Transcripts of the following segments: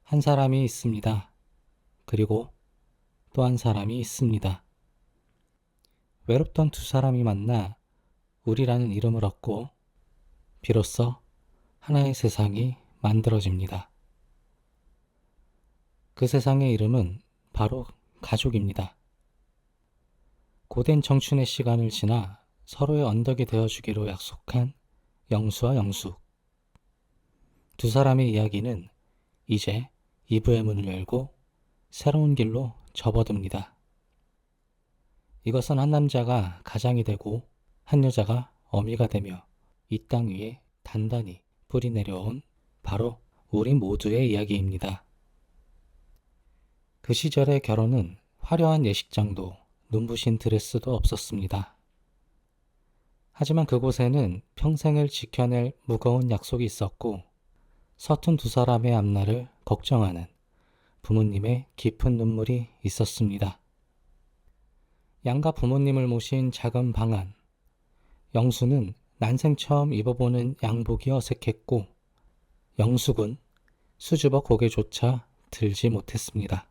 한 사람이 있습니다. 그리고 또 한 사람이 있습니다. 외롭던 두 사람이 만나 우리라는 이름을 얻고 비로소 하나의 세상이 만들어집니다. 그 세상의 이름은 바로 가족입니다. 고된 청춘의 시간을 지나 서로의 언덕이 되어주기로 약속한 영수와 영숙. 두 사람의 이야기는 이제 2부의 문을 열고 새로운 길로 접어듭니다. 이것은 한 남자가 가장이 되고 한 여자가 어미가 되며 이 땅 위에 단단히 뿌리 내려온 바로 우리 모두의 이야기입니다. 그 시절의 결혼은 화려한 예식장도 눈부신 드레스도 없었습니다. 하지만 그곳에는 평생을 지켜낼 무거운 약속이 있었고 서툰 두 사람의 앞날을 걱정하는 부모님의 깊은 눈물이 있었습니다. 양가 부모님을 모신 작은 방 안. 영수는 난생 처음 입어보는 양복이 어색했고 영숙은 수줍어 고개조차 들지 못했습니다.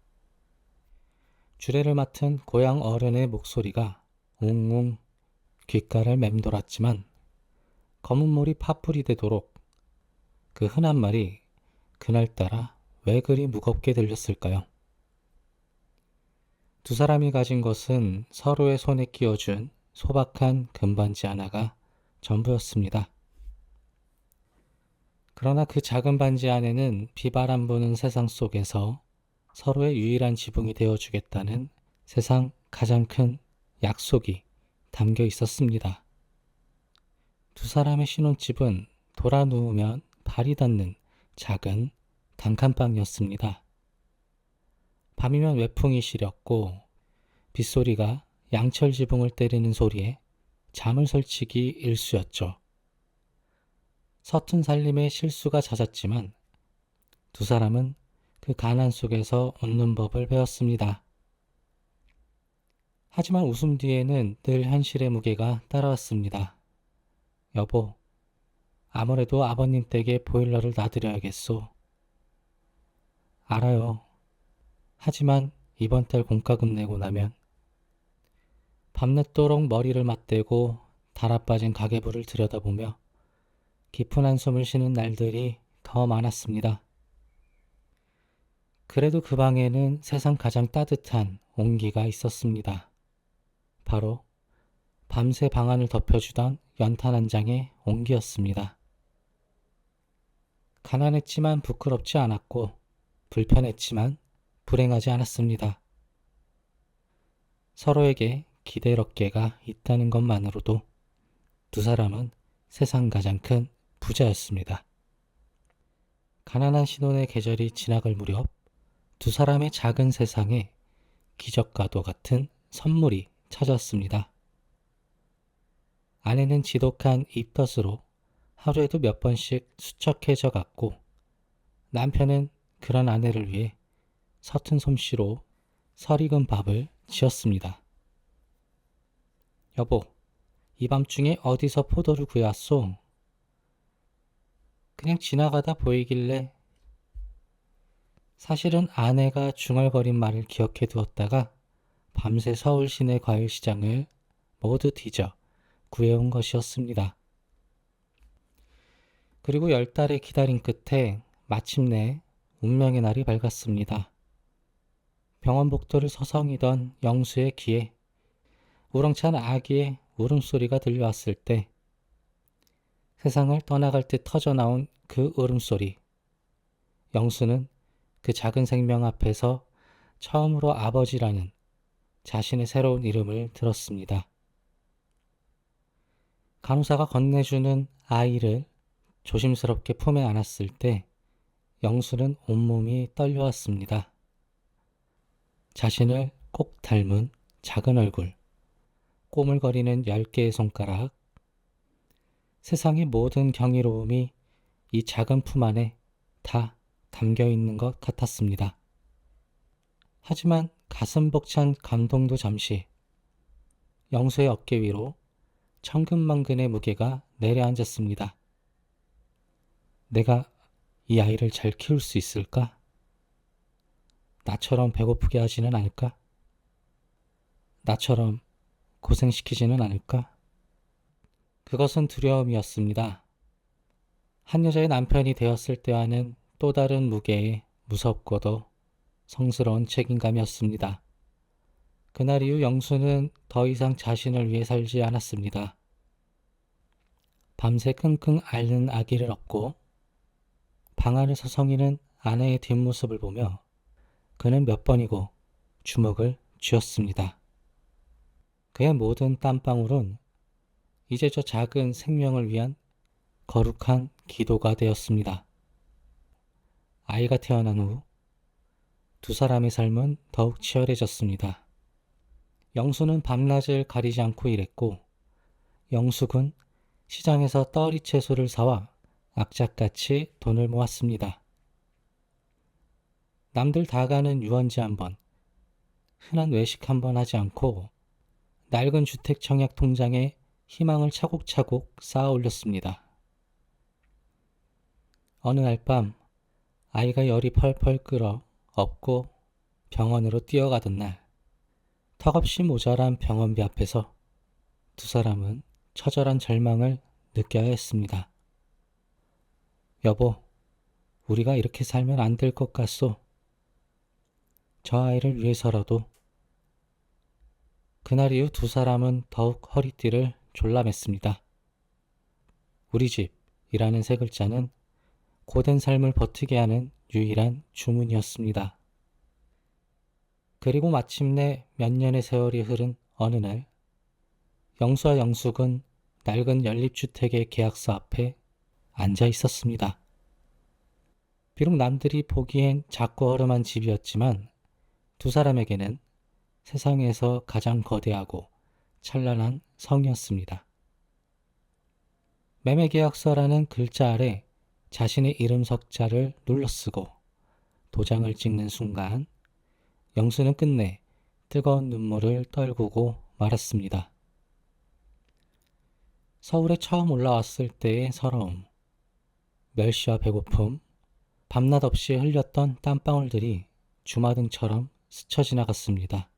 주례를 맡은 고향 어른의 목소리가 웅웅 귓가를 맴돌았지만 검은 몰이 파풀이 되도록 그 흔한 말이 그날따라 왜 그리 무겁게 들렸을까요? 두 사람이 가진 것은 서로의 손에 끼워준 소박한 금반지 하나가 전부였습니다. 그러나 그 작은 반지 안에는 비바람 부는 세상 속에서 서로의 유일한 지붕이 되어주겠다는 세상 가장 큰 약속이 담겨 있었습니다. 두 사람의 신혼집은 돌아 누우면 발이 닿는 작은 단칸방이었습니다. 밤이면 외풍이 시렸고 빗소리가 양철 지붕을 때리는 소리에 잠을 설치기 일쑤였죠. 서툰 살림에 실수가 잦았지만 두 사람은 그 가난 속에서 웃는 법을 배웠습니다. 하지만 웃음 뒤에는 늘 현실의 무게가 따라왔습니다. 여보, 아무래도 아버님 댁에 보일러를 놔드려야겠소. 알아요. 하지만 이번 달 공과금 내고 나면 밤늦도록 머리를 맞대고 달아빠진 가계부를 들여다보며 깊은 한숨을 쉬는 날들이 더 많았습니다. 그래도 그 방에는 세상 가장 따뜻한 온기가 있었습니다. 바로 밤새 방안을 덮여주던 연탄 한 장의 온기였습니다. 가난했지만 부끄럽지 않았고 불편했지만 불행하지 않았습니다. 서로에게 기댈 어깨가 있다는 것만으로도 두 사람은 세상 가장 큰 부자였습니다. 가난한 신혼의 계절이 지나갈 무렵 두 사람의 작은 세상에 기적과도 같은 선물이 찾아왔습니다. 아내는 지독한 입덧으로 하루에도 몇 번씩 수척해져 갔고 남편은 그런 아내를 위해 서툰 솜씨로 설익은 밥을 지었습니다. 여보, 이 밤중에 어디서 포도를 구해왔소? 그냥 지나가다 보이길래. 사실은 아내가 중얼거린 말을 기억해 두었다가 밤새 서울 시내 과일시장을 모두 뒤져 구해온 것이었습니다. 그리고 10달의 기다림 끝에 마침내 운명의 날이 밝았습니다. 병원 복도를 서성이던 영수의 귀에 우렁찬 아기의 울음소리가 들려왔을 때 세상을 떠나갈 듯 터져나온 그 울음소리. 영수는 그 작은 생명 앞에서 처음으로 아버지라는 자신의 새로운 이름을 들었습니다. 간호사가 건네주는 아이를 조심스럽게 품에 안았을 때 영수는 온몸이 떨려왔습니다. 자신을 꼭 닮은 작은 얼굴, 꼬물거리는 10개의 손가락, 세상의 모든 경이로움이 이 작은 품 안에 다 담겨 있는 것 같았습니다. 하지만 가슴 벅찬 감동도 잠시 영수의 어깨 위로 천근만근의 무게가 내려앉았습니다. 내가 이 아이를 잘 키울 수 있을까? 나처럼 배고프게 하지는 않을까? 나처럼 고생시키지는 않을까? 그것은 두려움이었습니다. 한 여자의 남편이 되었을 때와는 또 다른 무게의 무섭고도 성스러운 책임감이었습니다. 그날 이후 영수는 더 이상 자신을 위해 살지 않았습니다. 밤새 끙끙 앓는 아기를 업고 방 안에서 성인은 아내의 뒷모습을 보며 그는 몇 번이고 주먹을 쥐었습니다. 그의 모든 땀방울은 이제 저 작은 생명을 위한 거룩한 기도가 되었습니다. 아이가 태어난 후 두 사람의 삶은 더욱 치열해졌습니다. 영수는 밤낮을 가리지 않고 일했고 영숙은 시장에서 떠리 채소를 사와 악착같이 돈을 모았습니다. 남들 다 가는 유원지 한번, 흔한 외식 한번 하지 않고 낡은 주택 청약 통장에 희망을 차곡차곡 쌓아 올렸습니다. 어느 날 밤 아이가 열이 펄펄 끓어 업고 병원으로 뛰어가던 날 턱없이 모자란 병원비 앞에서 두 사람은 처절한 절망을 느껴야 했습니다. 여보, 우리가 이렇게 살면 안 될 것 같소. 저 아이를 위해서라도. 그날 이후 두 사람은 더욱 허리띠를 졸라맸습니다. 우리 집이라는 세 글자는 고된 삶을 버티게 하는 유일한 주문이었습니다. 그리고 마침내 몇 년의 세월이 흐른 어느 날 영수와 영숙은 낡은 연립주택의 계약서 앞에 앉아 있었습니다. 비록 남들이 보기엔 작고 허름한 집이었지만 두 사람에게는 세상에서 가장 거대하고 찬란한 성이었습니다. 매매계약서라는 글자 아래 자신의 이름 석자를 눌러쓰고 도장을 찍는 순간 영수는 끝내 뜨거운 눈물을 떨구고 말았습니다. 서울에 처음 올라왔을 때의 서러움, 멸시와 배고픔, 밤낮 없이 흘렸던 땀방울들이 주마등처럼 스쳐 지나갔습니다.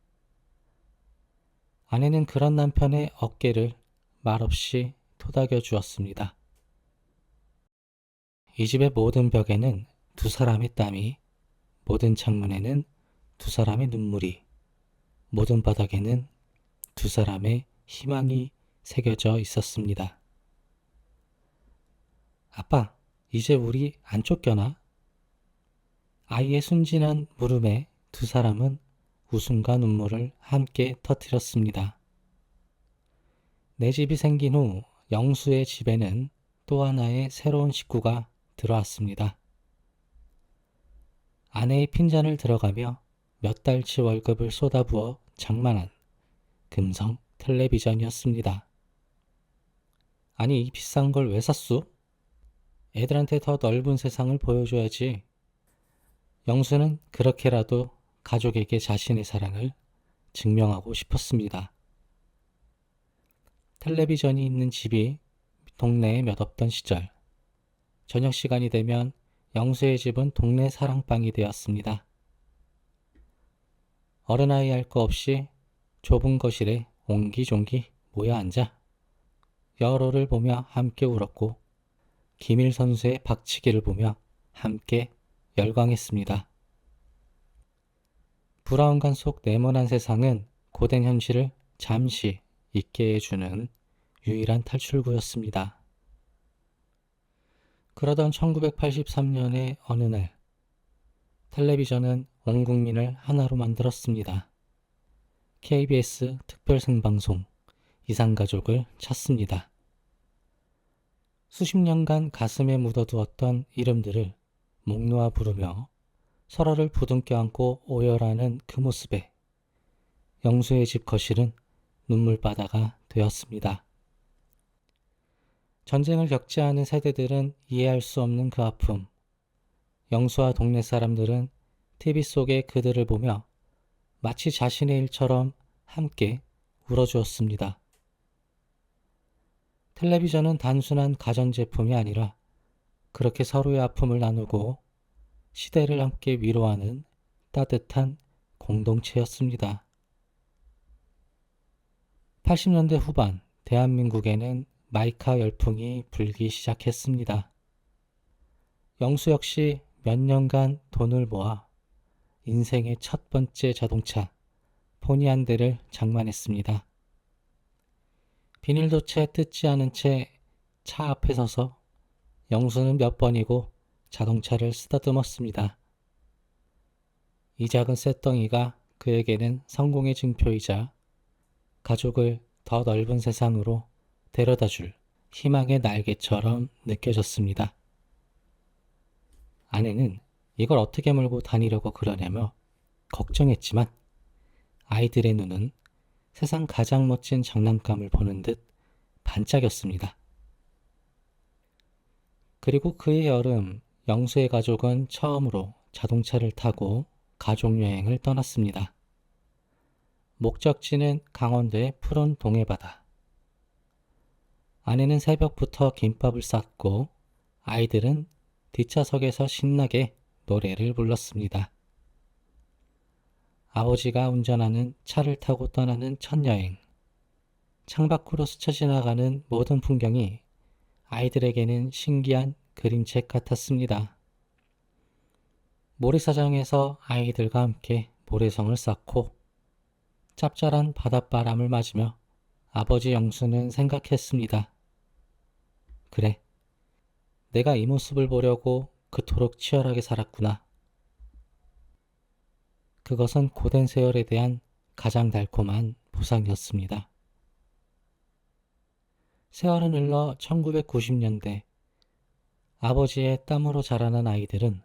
아내는 그런 남편의 어깨를 말없이 토닥여 주었습니다. 이 집의 모든 벽에는 두 사람의 땀이, 모든 창문에는 두 사람의 눈물이, 모든 바닥에는 두 사람의 희망이 새겨져 있었습니다. 아빠, 이제 우리 안 쫓겨나? 아이의 순진한 물음에 두 사람은 웃음과 눈물을 함께 터뜨렸습니다. 내 집이 생긴 후 영수의 집에는 또 하나의 새로운 식구가 들어왔습니다. 아내의 핀잔을 들어가며 몇 달치 월급을 쏟아부어 장만한 금성 텔레비전이었습니다. 아니, 이 비싼 걸 왜 샀소? 애들한테 더 넓은 세상을 보여줘야지. 영수는 그렇게라도 가족에게 자신의 사랑을 증명하고 싶었습니다. 텔레비전이 있는 집이 동네에 몇 없던 시절, 저녁 시간이 되면 영수의 집은 동네 사랑방이 되었습니다. 어른아이 할 거 없이 좁은 거실에 옹기종기 모여 앉아 여로를 보며 함께 울었고 김일 선수의 박치기를 보며 함께 열광했습니다. 브라운관 속 네모난 세상은 고된 현실을 잠시 잊게 해주는 유일한 탈출구였습니다. 그러던 1983년의 어느 날 텔레비전은 온 국민을 하나로 만들었습니다. KBS 특별 생방송 이산가족을 찾습니다. 수십 년간 가슴에 묻어두었던 이름들을 목 놓아 부르며 서로를 부둥켜 안고 오열하는 그 모습에 영수의 집 거실은 눈물바다가 되었습니다. 전쟁을 겪지 않은 세대들은 이해할 수 없는 그 아픔. 영수와 동네 사람들은 TV 속의 그들을 보며 마치 자신의 일처럼 함께 울어주었습니다. 텔레비전은 단순한 가전제품이 아니라 그렇게 서로의 아픔을 나누고 시대를 함께 위로하는 따뜻한 공동체였습니다. 80년대 후반 대한민국에는 마이카 열풍이 불기 시작했습니다. 영수 역시 몇 년간 돈을 모아 인생의 첫 번째 자동차 포니 한 대를 장만했습니다. 비닐도 채 뜯지 않은 채 차 앞에 서서 영수는 몇 번이고 자동차를 쓰다듬었습니다. 이 작은 쇳덩이가 그에게는 성공의 증표이자 가족을 더 넓은 세상으로 데려다줄 희망의 날개처럼 느껴졌습니다. 아내는 이걸 어떻게 몰고 다니려고 그러냐며 걱정했지만 아이들의 눈은 세상 가장 멋진 장난감을 보는 듯 반짝였습니다. 그리고 그해 여름 영수의 가족은 처음으로 자동차를 타고 가족여행을 떠났습니다. 목적지는 강원도의 푸른 동해바다. 아내는 새벽부터 김밥을 쌌고 아이들은 뒷좌석에서 신나게 노래를 불렀습니다. 아버지가 운전하는 차를 타고 떠나는 첫 여행. 창밖으로 스쳐 지나가는 모든 풍경이 아이들에게는 신기한 그림책 같았습니다. 모래사장에서 아이들과 함께 모래성을 쌓고 짭짤한 바닷바람을 맞으며 아버지 영수는 생각했습니다. 그래, 내가 이 모습을 보려고 그토록 치열하게 살았구나. 그것은 고된 세월에 대한 가장 달콤한 보상이었습니다. 세월은 흘러 1990년대 아버지의 땀으로 자라난 아이들은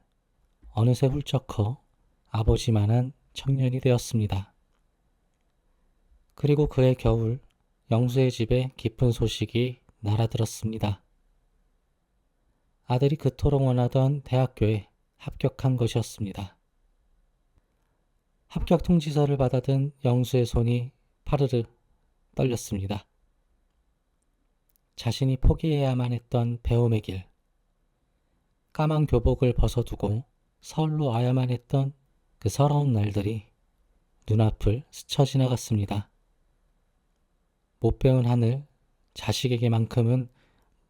어느새 훌쩍 커 아버지만한 청년이 되었습니다. 그리고 그해 겨울 영수의 집에 기쁜 소식이 날아들었습니다. 아들이 그토록 원하던 대학교에 합격한 것이었습니다. 합격 통지서를 받아든 영수의 손이 파르르 떨렸습니다. 자신이 포기해야만 했던 배움의 길, 까만 교복을 벗어두고 서울로 와야만 했던 그 서러운 날들이 눈앞을 스쳐 지나갔습니다. 못 배운 하늘, 자식에게만큼은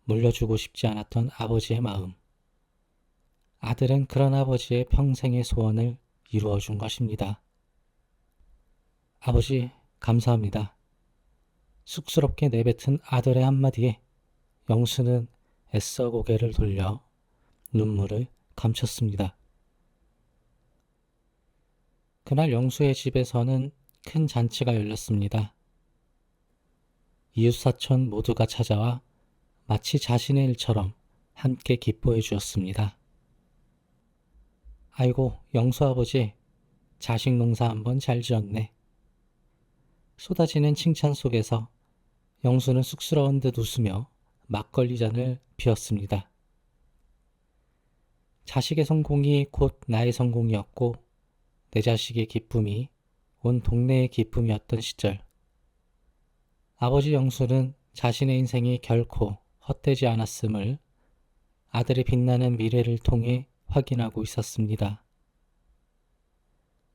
물려주고 싶지 않았던 아버지의 마음. 아들은 그런 아버지의 평생의 소원을 이루어준 것입니다. 아버지, 감사합니다. 쑥스럽게 내뱉은 아들의 한마디에 영수는 애써 고개를 돌려 눈물을 감췄습니다. 그날 영수의 집에서는 큰 잔치가 열렸습니다. 이웃사촌 모두가 찾아와 마치 자신의 일처럼 함께 기뻐해 주었습니다. 아이고, 영수 아버지, 자식 농사 한번 잘 지었네. 쏟아지는 칭찬 속에서 영수는 쑥스러운 듯 웃으며 막걸리 잔을 비웠습니다. 자식의 성공이 곧 나의 성공이었고 내 자식의 기쁨이 온 동네의 기쁨이었던 시절. 아버지 영수는 자신의 인생이 결코 헛되지 않았음을 아들의 빛나는 미래를 통해 확인하고 있었습니다.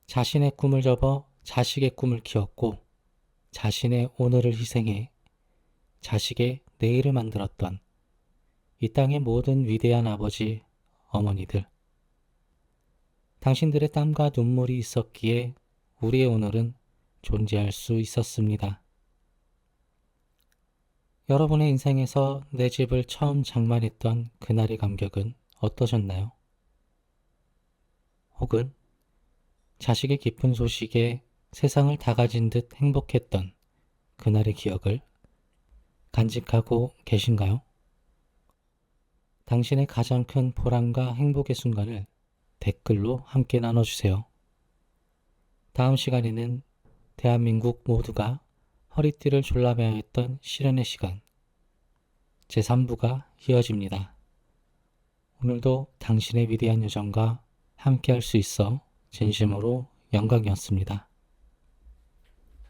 자신의 꿈을 접어 자식의 꿈을 키웠고 자신의 오늘을 희생해 자식의 내일을 만들었던 이 땅의 모든 위대한 아버지, 어머니들. 당신들의 땀과 눈물이 있었기에 우리의 오늘은 존재할 수 있었습니다. 여러분의 인생에서 내 집을 처음 장만했던 그날의 감격은 어떠셨나요? 혹은 자식의 기쁜 소식에 세상을 다 가진 듯 행복했던 그날의 기억을 간직하고 계신가요? 당신의 가장 큰 보람과 행복의 순간을 댓글로 함께 나눠주세요. 다음 시간에는 대한민국 모두가 허리띠를 졸라매야 했던 시련의 시간 제3부가 이어집니다. 오늘도 당신의 위대한 여정과 함께 할 수 있어 진심으로 영광이었습니다.